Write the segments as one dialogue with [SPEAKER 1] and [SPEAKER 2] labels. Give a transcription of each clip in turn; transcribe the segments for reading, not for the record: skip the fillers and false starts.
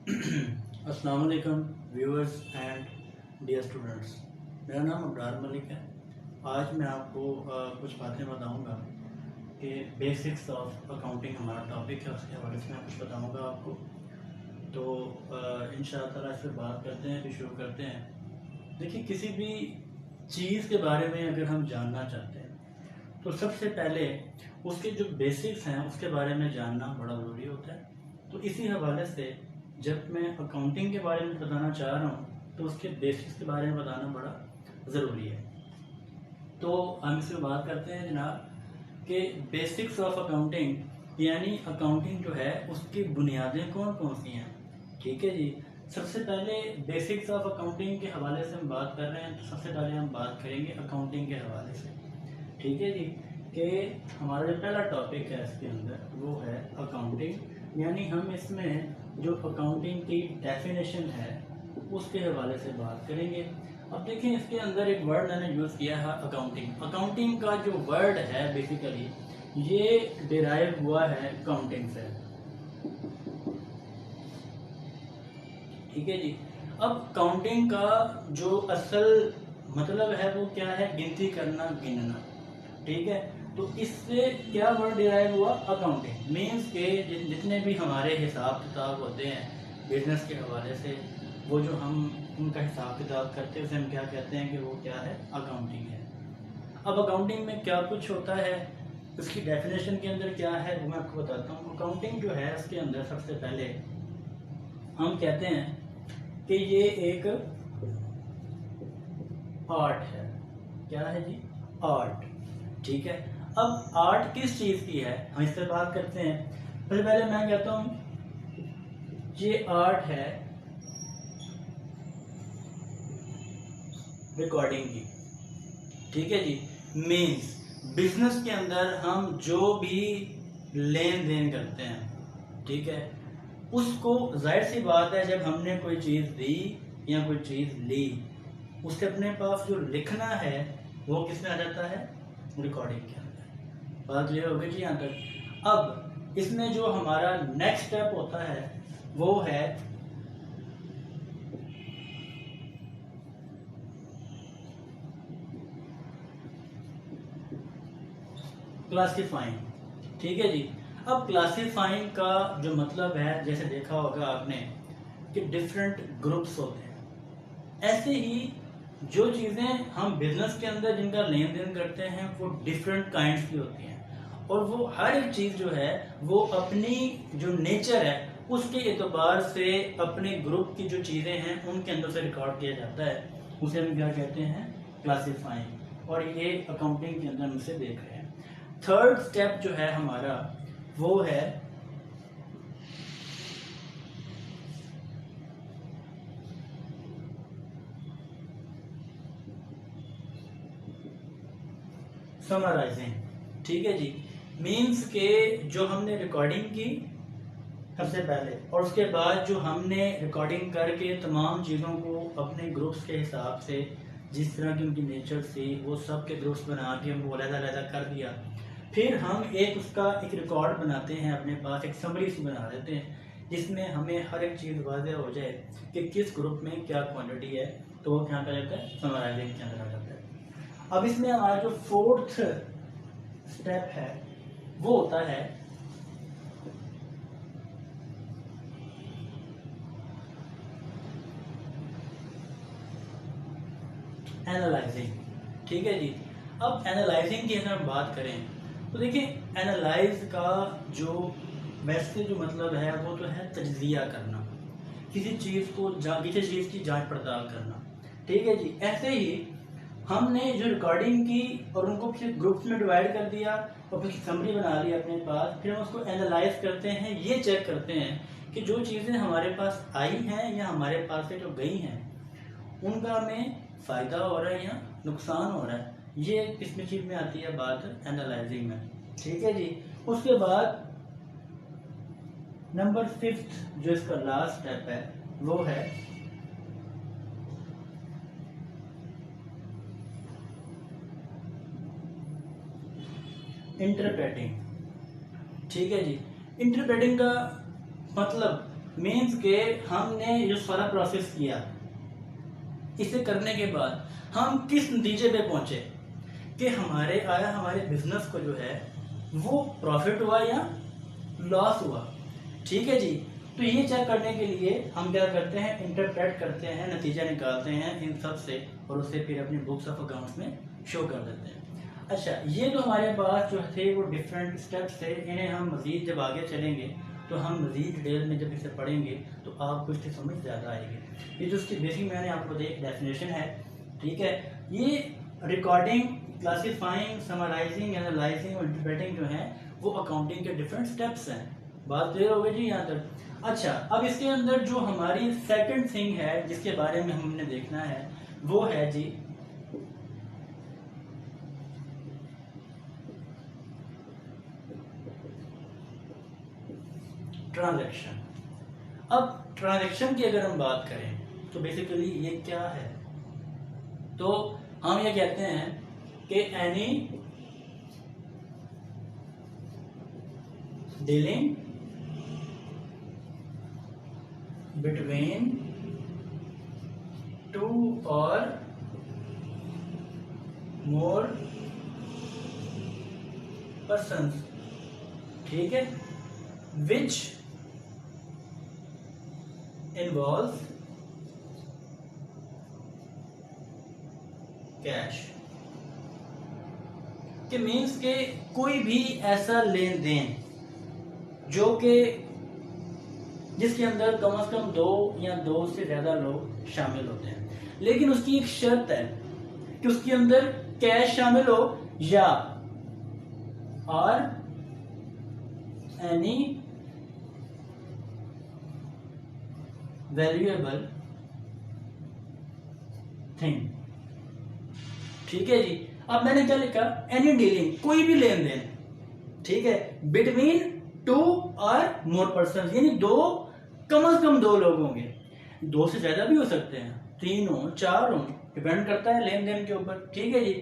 [SPEAKER 1] अस्सलाम वालेकुम viewers and dear students. मेरा नाम अब्रार मलिक है। आज मैं आपको कुछ बातें बताऊंगा कि बेसिक्स ऑफ अकाउंटिंग हमारा टॉपिक है, उसके हवाले से मैं कुछ बताऊंगा आपको। तो इंशाअल्लाह ताला इस पर बात करते हैं, फिर शुरू करते हैं। देखिए, किसी भी चीज़ के बारे में अगर हम जानना चाहते हैं तो सबसे पहले उसके जो बेसिक्स हैं उसके बारे में जानना बड़ा ज़रूरी होता है। तो इसी हवाले से जब मैं अकाउंटिंग के बारे में बताना चाह रहा हूँ तो उसके बेसिक्स के बारे में बताना बड़ा ज़रूरी है। तो हम इसमें बात करते हैं जनाब कि बेसिक्स ऑफ अकाउंटिंग, यानी अकाउंटिंग जो है उसकी बुनियादें कौन कौन सी हैं। ठीक है जी। सबसे पहले बेसिक्स ऑफ अकाउंटिंग के हवाले से हम बात कर रहे हैं, तो सबसे पहले हम बात करेंगे अकाउंटिंग के हवाले से। ठीक है जी, कि हमारा जो पहला टॉपिक है इसके अंदर वो है अकाउंटिंग, यानी हम इसमें जो अकाउंटिंग की डेफिनेशन है उसके हवाले से बात करेंगे। अब देखें, इसके अंदर एक वर्ड मैंने यूज़ किया है अकाउंटिंग। अकाउंटिंग का जो वर्ड है बेसिकली ये डिराइव हुआ है काउंटिंग से। ठीक है जी। अब काउंटिंग का जो असल मतलब है वो क्या है? गिनती करना, गिनना। ठीक है। तो इससे क्या वर्ड डिराइव हुआ? अकाउंटिंग। मीन्स के जितने भी हमारे हिसाब किताब होते हैं बिजनेस के हवाले से, वो जो हम उनका हिसाब किताब करते हैं उसे हम क्या कहते हैं कि वो क्या है? अकाउंटिंग है। अब अकाउंटिंग में क्या कुछ होता है, उसकी डेफिनेशन के अंदर क्या है वो मैं आपको बताता हूँ। अकाउंटिंग जो है उसके अंदर सबसे पहले हम कहते हैं कि ये एक आर्ट है। क्या है जी? आर्ट। ठीक है। अब आर्ट किस चीज की है हम इस पर बात करते हैं। सबसे पहले मैं कहता हूं ये आर्ट है रिकॉर्डिंग की। ठीक है जी। मीन्स बिजनेस के अंदर हम जो भी लेन देन करते हैं, ठीक है, उसको जाहिर सी बात है जब हमने कोई चीज दी या कोई चीज ली, उससे अपने पास जो लिखना है वो किसमें आ जाता है? रिकॉर्डिंग के अंदर। बात क्लियर हो गई जी यहाँ तक। अब इसमें जो हमारा नेक्स्ट स्टेप होता है वो है क्लासिफाइंग। ठीक है जी। अब क्लासिफाइंग का जो मतलब है, जैसे देखा होगा आपने कि डिफरेंट ग्रुप्स होते हैं, ऐसे ही जो चीज़ें हम बिजनेस के अंदर जिनका लेन देन करते हैं वो डिफरेंट काइंड्स की होती हैं, और वो हर एक चीज़ जो है वो अपनी जो नेचर है उसके एतबार से अपने ग्रुप की जो चीज़ें हैं उनके अंदर से रिकॉर्ड किया जाता है। उसे हम क्या कहते हैं? क्लासिफाइंग। और ये अकाउंटिंग के अंदर हम उसे देख रहे हैं। थर्ड स्टेप जो है हमारा वो है समराइजिंग। ठीक है जी। मीन्स के जो हमने रिकॉर्डिंग की सबसे पहले, और उसके बाद जो हमने रिकॉर्डिंग करके तमाम चीज़ों को अपने ग्रुप्स के हिसाब से जिस तरह की उनकी नेचर थी वो सब के ग्रुप्स बना के हमको अलग-अलग कर दिया। फिर हम एक उसका एक रिकॉर्ड बनाते हैं अपने पास, एक समरी सी बना देते हैं जिसमें हमें हर एक चीज़ वाज़ेह हो जाए कि किस ग्रुप में क्या क्वांटिटी है। तो वो क्या कर जाता है? समराइजिंग के अंदर आ जाता है। अब इसमें हमारा जो फोर्थ स्टेप है वो होता है एनालाइजिंग। ठीक है जी। अब एनालाइजिंग की अगर हम बात करें तो देखिए, एनालाइज का जो वैसे जो मतलब है वो तो है तज्जिया करना, किसी चीज़ को किसी चीज़ की जांच पड़ताल करना। ठीक है जी। ऐसे ही हमने जो रिकॉर्डिंग की और उनको किसी ग्रुप्स में डिवाइड कर दिया और फिर समरी बना ली अपने पास, फिर हम उसको एनालाइज करते हैं, ये चेक करते हैं कि जो चीज़ें हमारे पास आई हैं या हमारे पास से जो गई हैं उनका हमें फ़ायदा हो रहा है या नुकसान हो रहा है। ये किस चीज़ में आती है बात? एनालाइजिंग में। ठीक है जी। उसके बाद नंबर फिफ्थ जो इसका लास्ट स्टेप है वो है इंटरप्रेटिंग। ठीक है जी। इंटरप्रेटिंग का मतलब मीन्स के हमने जो सारा प्रोसेस किया, इसे करने के बाद हम किस नतीजे पे पहुंचे कि हमारे बिजनेस को जो है वो प्रॉफिट हुआ या लॉस हुआ। ठीक है जी। तो ये चेक करने के लिए हम क्या करते हैं, इंटरप्रेट करते हैं, नतीजा निकालते हैं इन सब से और उसे फिर अपनी बुक्स ऑफ अकाउंट्स में शो कर देते हैं। अच्छा, ये तो हमारे पास जो थे वो डिफरेंट स्टेप्स थे, इन्हें हम मज़ीद जब आगे चलेंगे तो हम मज़ीद डिटेल में जब इसे पढ़ेंगे तो आपको इसकी समझ ज़्यादा आएगी। ये जो उसकी बेसिक मैंने आपको एक डेफिनेशन है, ठीक है, ये रिकॉर्डिंग, क्लासीफाइंग, समराइजिंग, एनालाइजिंग और इंटरप्रेटिंग जो है वो अकाउंटिंग के डिफरेंट स्टेप्स हैं। बात क्लियर हो गई जी यहाँ तक। अच्छा, अब इसके अंदर जो हमारी सेकंड थिंग है जिसके बारे में हमने देखना है वो है जी ट्रांजैक्शन। अब ट्रांजैक्शन की अगर हम बात करें तो बेसिकली ये क्या है, तो हम ये कहते हैं कि एनी डीलिंग बिटवीन टू और मोर पर्सन्स, ठीक है, विच इन्वॉल्व कैश, के मीन्स के कोई भी ऐसा लेन देन जो कि जिसके अंदर कम से कम 2 या 2 से ज्यादा लोग शामिल होते हैं, लेकिन उसकी एक शर्त है कि उसके अंदर कैश शामिल हो या और एनी वैल्यूएबल थिंग। ठीक है जी। अब मैंने क्या लिखा, एनी डीलिंग, कोई भी लेन देन, ठीक है, बिटवीन 2 और मोर पर्सन, यानी कम से कम 2 लोग होंगे, 2 से ज्यादा भी हो सकते हैं, 3 हो, 4 हो, डिपेंड करता है लेन देन के ऊपर। ठीक है जी।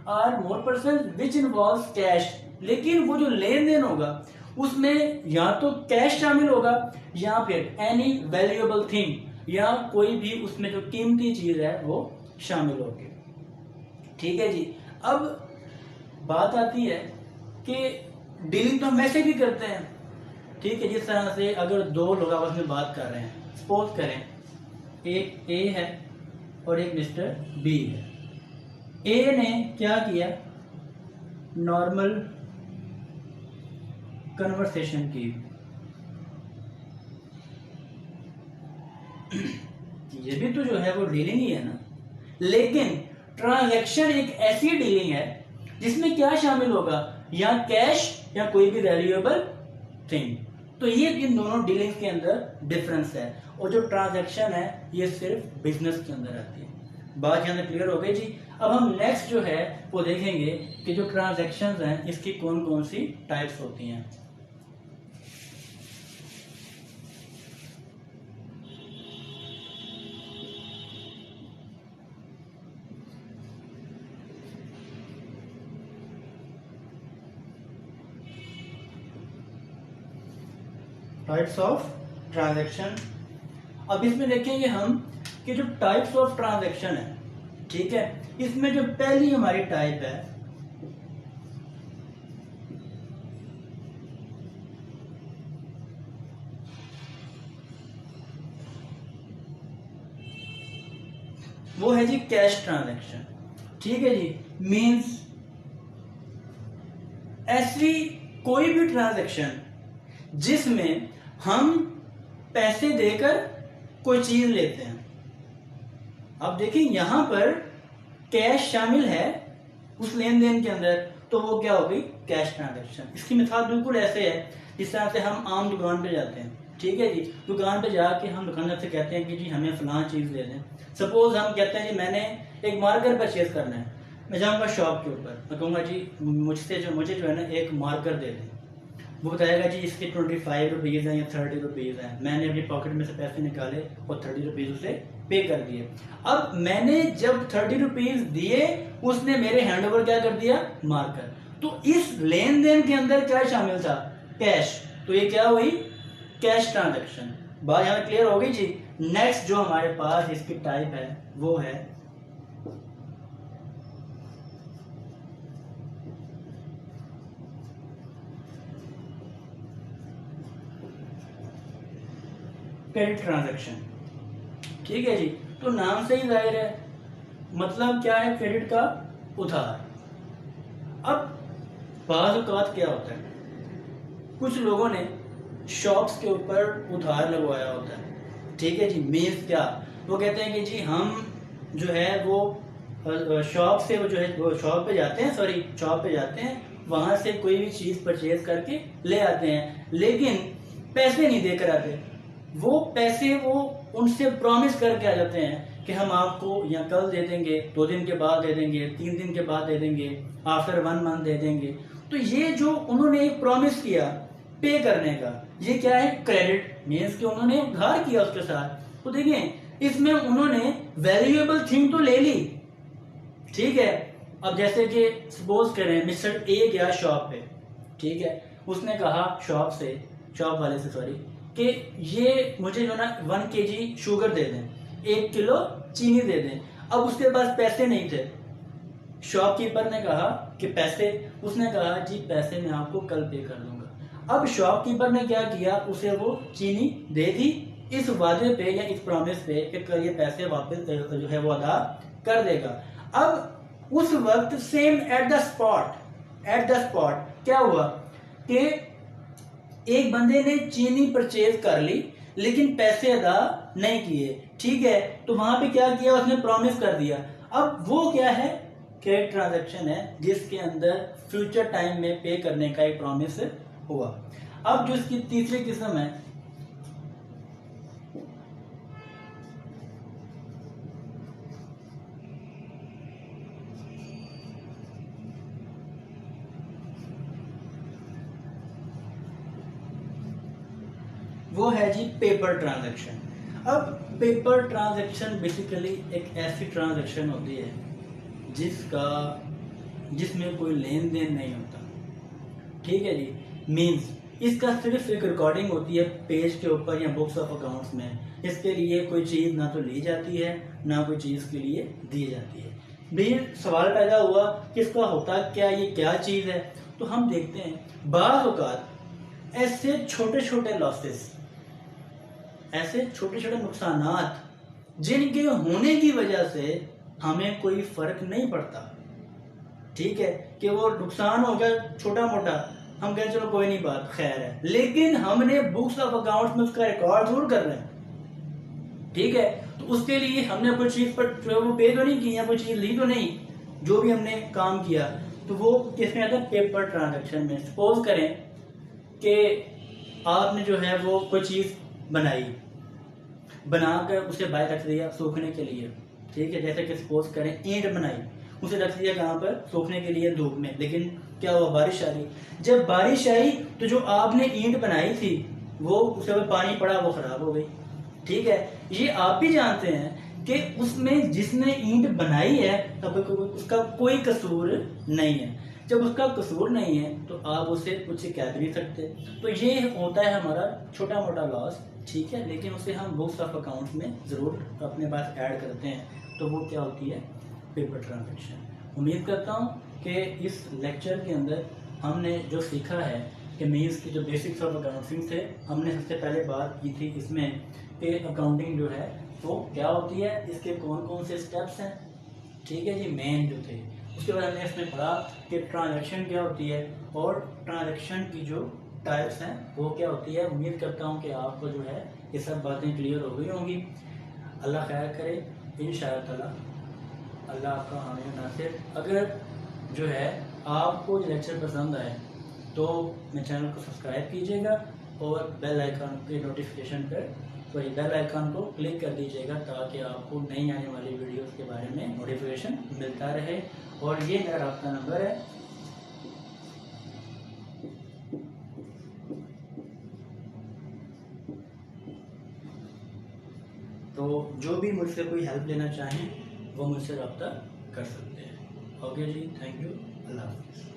[SPEAKER 1] और more person which involve cash, लेकिन वो जो लेन देन होगा उसमें या तो कैश शामिल होगा या फिर एनी वैल्यूएबल थिंग, या कोई भी उसमें जो कीमती चीज है वो शामिल होगी। ठीक है जी। अब बात आती है कि डीलिंग तो हम वैसे भी करते हैं, ठीक है, जिस तरह से अगर 2 लोग आपस में बात कर रहे हैं, सपोज करें एक ए है और एक मिस्टर बी है। ए ने क्या किया, नॉर्मल कन्वर्सेशन की, ये भी तो जो है वो डीलिंग ही है ना, लेकिन ट्रांजैक्शन एक ऐसी डीलिंग है जिसमें क्या शामिल होगा, या कैश या कोई भी वैल्यूएबल थिंग। तो ये इन दोनों डीलिंग्स के अंदर डिफरेंस है, और जो ट्रांजैक्शन है ये सिर्फ बिजनेस के अंदर आती है। बात यहाँ क्लियर हो गई जी। अब हम नेक्स्ट जो है वो देखेंगे कि जो ट्रांजैक्शंस हैं इसकी कौन कौन सी टाइप्स होती हैं। Types of transaction. अब इसमें देखेंगे हम कि जो टाइप्स ऑफ ट्रांजैक्शन है, ठीक है, इसमें जो पहली हमारी टाइप है वो है जी कैश ट्रांजैक्शन। ठीक है जी। मींस ऐसी कोई भी ट्रांजैक्शन जिसमें हम पैसे देकर कोई चीज लेते हैं। अब देखिए यहां पर कैश शामिल है उस लेन देन के अंदर, तो वो क्या हो गई, कैश ट्रांजैक्शन। इसकी मिसाल बिल्कुल ऐसे है जिस तरह से हम आम दुकान पे जाते हैं, ठीक है जी, दुकान पे जाके हम दुकानदार से कहते हैं कि जी हमें फलां चीज ले दें। सपोज हम कहते हैं जी मैंने एक मार्कर परचेज करना है, मैं जाऊंगा शॉप के ऊपर, मैं कहूँगा जी मुझे जो है ना एक मार्कर दे दें। वो बताएगा जी इसके 25 रुपीज़ हैं या 30 रुपीज़ हैं। मैंने अपनी पॉकेट में से पैसे निकाले और 30 रुपीज़ उसे पे कर दिए। अब मैंने जब 30 रुपीज़ दिए उसने मेरे हैंड ओवर क्या कर दिया, मार्कर। तो इस लेन देन के अंदर क्या शामिल था, कैश। तो ये क्या हुई, कैश ट्रांजैक्शन। बात यहाँ क्लियर हो गई जी। नेक्स्ट जो हमारे पास इसकी टाइप है वो है क्रेडिट ट्रांजैक्शन। ठीक है जी, तो नाम से ही जाहिर है मतलब क्या है, क्रेडिट का उधार। अब बाज़ औक़ात क्या होता है, कुछ लोगों ने शॉप्स के ऊपर उधार लगवाया होता है। ठीक है जी, मीन्स क्या, वो कहते हैं कि जी हम जो है वो शॉप से वो जो है वो शॉप पे जाते हैं, सॉरी शॉप पे जाते हैं, वहां से कोई भी चीज परचेज करके ले आते हैं, लेकिन पैसे नहीं देकर आते। वो पैसे वो उनसे प्रॉमिस करके आ जाते हैं कि हम आपको या कल दे देंगे, 2 दिन के बाद दे देंगे, 3 दिन के बाद दे देंगे, आफ्टर 1 मंथ दे देंगे। तो ये जो उन्होंने एक प्रॉमिस किया पे करने का, ये क्या है, क्रेडिट। मीन्स कि उन्होंने उधार किया उसके साथ। तो देखिए इसमें उन्होंने वैल्यूएबल थिंग तो ले ली, ठीक है। अब जैसे कि सपोज करें मिस्टर ए गया शॉप पे, ठीक है, उसने कहा शॉप वाले से सॉरी, कि ये मुझे जो ना 1 kg शुगर दे दें, 1 किलो चीनी दे दें। अब उसके पास पैसे नहीं थे। शॉपकीपर ने कहा कि पैसे, उसने कहा जी पैसे मैं आपको कल पे कर दूंगा। अब शॉपकीपर ने क्या किया, उसे वो चीनी दे दी इस वादे पे या इस प्रॉमिस पे कि कल ये पैसे वापस जो है वो अदा कर देगा। अब उस वक्त सेम एट द स्पॉट क्या हुआ कि एक बंदे ने चीनी परचेज कर ली लेकिन पैसे अदा नहीं किए, ठीक है। तो वहां पे क्या किया, उसने प्रॉमिस कर दिया। अब वो क्या है, क्रेडिट ट्रांजैक्शन है जिसके अंदर फ्यूचर टाइम में पे करने का एक प्रॉमिस हुआ। अब जो इसकी तीसरी किस्म है वो है जी पेपर ट्रांजैक्शन। अब पेपर ट्रांजैक्शन बेसिकली एक ऐसी ट्रांजैक्शन होती है जिसमें कोई लेन देन नहीं होता, ठीक है जी। मींस इसका सिर्फ एक रिकॉर्डिंग होती है पेज के ऊपर या बुक्स ऑफ अकाउंट्स में। इसके लिए कोई चीज़ ना तो ली जाती है ना कोई चीज़ के लिए दी जाती है। भी सवाल पैदा हुआ कि इसका होता क्या, ये क्या चीज़ है। तो हम देखते हैं बाज़ औक़ात ऐसे छोटे छोटे लॉसेस, ऐसे छोटे छोटे नुकसानात जिनके होने की वजह से हमें कोई फर्क नहीं पड़ता, ठीक है, कि वो नुकसान हो गया छोटा मोटा, हम कहें चलो कोई नहीं बात खैर है, लेकिन हमने बुक्स ऑफ अकाउंट्स में उसका रिकॉर्ड जरूर कर रहे हैं, ठीक है। तो उसके लिए हमने कोई चीज पर वो पे तो नहीं की या कोई चीज ली तो नहीं, जो भी हमने काम किया तो वो किसमें आता है, पेपर ट्रांजैक्शन में। सपोज करें कि आपने जो है वो कोई चीज बनाकर उसे बाहर रख दिया सूखने के लिए, ठीक है। जैसे कि सपोज करें ईंट बनाई, उसे रख दिया कहाँ पर, सूखने के लिए धूप में, लेकिन क्या हुआ, बारिश आ रही। जब बारिश आई तो जो आपने ईंट बनाई थी वो उसे पानी पड़ा, वो खराब हो गई, ठीक है। ये आप भी जानते हैं कि उसमें जिसने ईंट बनाई है तब उसका कोई कसूर नहीं है। जब उसका कसूर नहीं है तो आप उसे कुछ कह भी नहीं सकते। तो ये होता है हमारा छोटा मोटा लॉस, ठीक है, लेकिन उसे हम बुक्स ऑफ अकाउंट्स में ज़रूर अपने पास ऐड करते हैं। तो वो क्या होती है, पेपर ट्रांजैक्शन। उम्मीद करता हूँ कि इस लेक्चर के अंदर हमने जो सीखा है कि मीन्स की जो बेसिक्स ऑफ अकाउंटिंग थे, हमने सबसे पहले बात की थी इसमें कि अकाउंटिंग जो है वो क्या होती है, इसके कौन कौन से स्टेप्स हैं, ठीक है जी, मेन जो थे। उसके बाद हमने इसमें पढ़ा कि ट्रांजैक्शन क्या होती है और ट्रांजैक्शन की जो टाइप्स हैं वो क्या होती है। उम्मीद करता हूँ कि आपको जो है ये सब बातें क्लियर हो गई होंगी। अल्लाह खैर करे, इंशाअल्लाह अल्लाह आपका हामी नासिर। अगर जो है आपको ये लेक्चर पसंद आए तो मेरे चैनल को सब्सक्राइब कीजिएगा और बेल आइकन के नोटिफिकेशन पर बेल आइकन को क्लिक कर दीजिएगा ताकि आपको नई आने वाली वीडियोस के बारे में नोटिफिकेशन मिलता रहे। और ये मेरा राब्ता नंबर है, तो जो भी मुझसे कोई हेल्प लेना चाहें वो मुझसे रब्ता कर सकते हैं। ओके जी, थैंक यू, अल्लाह हाफ़िज़।